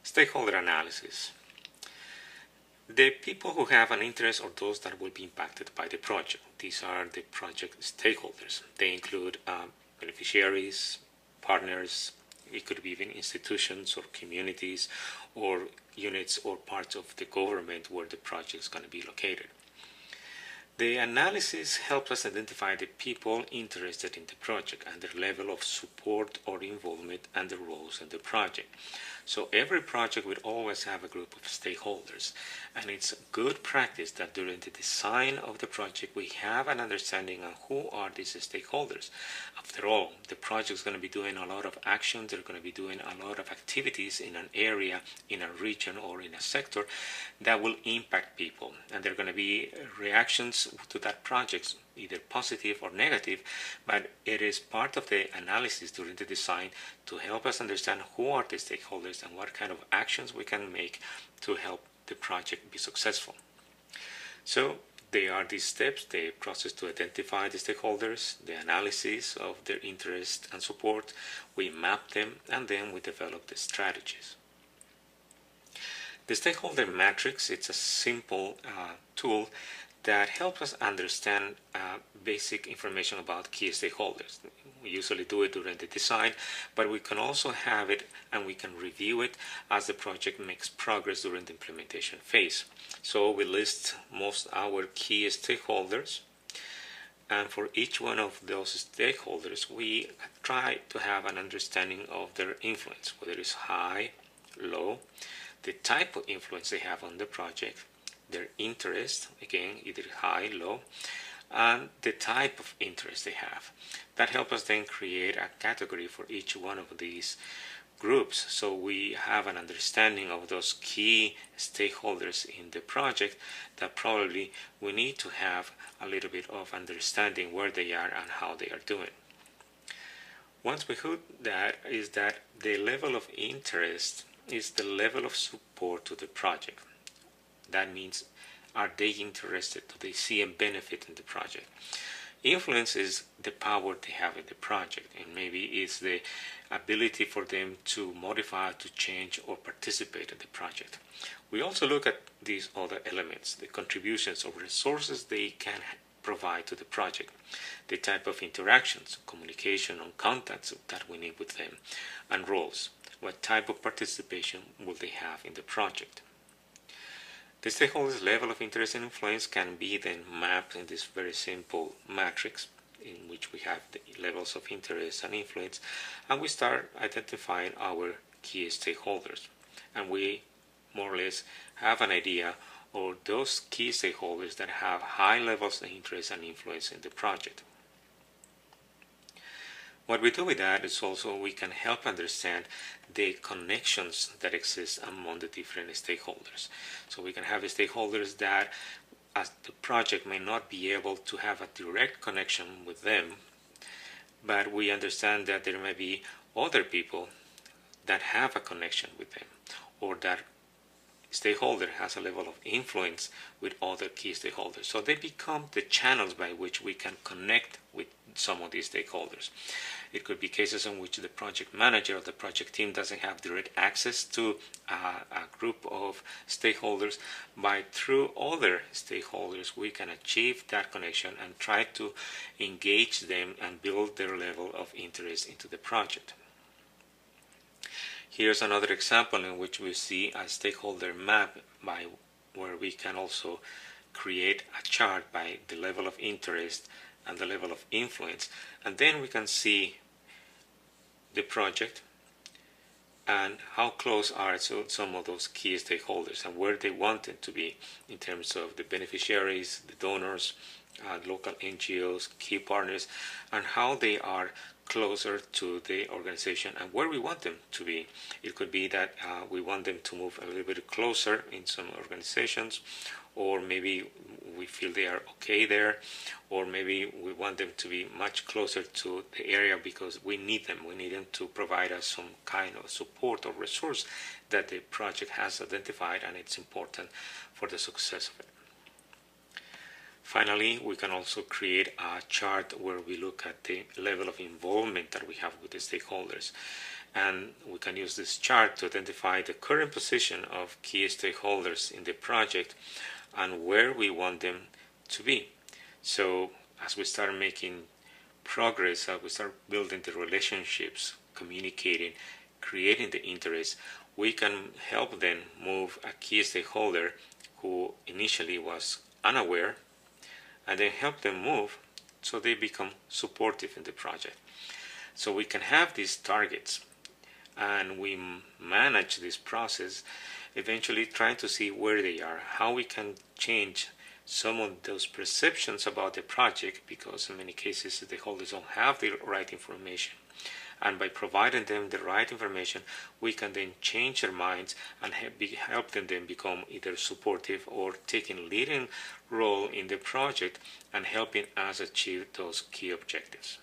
Stakeholder analysis. The people who have an interest or those that will be impacted by the project. These are the project stakeholders. They include beneficiaries, partners, it could be even institutions or communities or units or parts of the government where the project is going to be located. The analysis helps us identify the people interested in the project and their level of support or involvement and their roles in the project. So every project will always have a group of stakeholders, and it's good practice that during the design of the project we have an understanding of who are these stakeholders. After all, the project is going to be doing a lot of actions, they're going to be doing a lot of activities in an area, in a region, or in a sector that will impact people, and there are going to be reactions to that project, either positive or negative, but it is part of the analysis during the design to help us understand who are the stakeholders and what kind of actions we can make to help the project be successful. So there are these steps, the process to identify the stakeholders, the analysis of their interest and support, we map them, and then we develop the strategies. The stakeholder matrix, it's a simple tool that helps us understand basic information about key stakeholders. We usually do it during the design, but we can also have it and we can review it as the project makes progress during the implementation phase. So we list most our key stakeholders, and for each one of those stakeholders we try to have an understanding of their influence, whether it's high, low, the type of influence they have on the project, their interest, again, either high, low, and the type of interest they have. That helps us then create a category for each one of these groups, so we have an understanding of those key stakeholders in the project that probably we need to have a little bit of understanding where they are and how they are doing. Once we do that, is that the level of interest is the level of support to the project. That means, are they interested? Do they see a benefit in the project? Influence is the power they have in the project, and maybe it's the ability for them to modify, to change, or participate in the project. We also look at these other elements, the contributions or resources they can provide to the project, the type of interactions, communication, and contacts that we need with them, and roles. What type of participation will they have in the project? The stakeholders' level of interest and influence can be then mapped in this very simple matrix in which we have the levels of interest and influence, and we start identifying our key stakeholders, and we more or less have an idea of those key stakeholders that have high levels of interest and influence in the project. What we do with that is also we can help understand the connections that exist among the different stakeholders. So we can have stakeholders that, as the project may not be able to have a direct connection with them, but we understand that there may be other people that have a connection with them, or that stakeholder has a level of influence with other key stakeholders. So they become the channels by which we can connect with some of these stakeholders. It could be cases in which the project manager or the project team doesn't have direct access to a group of stakeholders, but through other stakeholders we can achieve that connection and try to engage them and build their level of interest into the project. Here's another example in which we see a stakeholder map by where we can also create a chart by the level of interest and the level of influence, and then we can see the project and how close are some of those key stakeholders and where they want it to be in terms of the beneficiaries, the donors, local NGOs, key partners, and how they are closer to the organization and where we want them to be. It could be that we want them to move a little bit closer in some organizations, or maybe we feel they are okay there, or maybe we want them to be much closer to the area because we need them. We need them to provide us some kind of support or resource that the project has identified, and it's important for the success of it. Finally, we can also create a chart where we look at the level of involvement that we have with the stakeholders. And we can use this chart to identify the current position of key stakeholders in the project and where we want them to be. So as we start making progress, as we start building the relationships, communicating, creating the interest, we can help them move a key stakeholder who initially was unaware, and then help them move so they become supportive in the project. So we can have these targets and we manage this process, eventually trying to see where they are, how we can change some of those perceptions about the project, because in many cases the stakeholders don't have the right information. And by providing them the right information, we can then change their minds and help them then become either supportive or taking leading role in the project and helping us achieve those key objectives.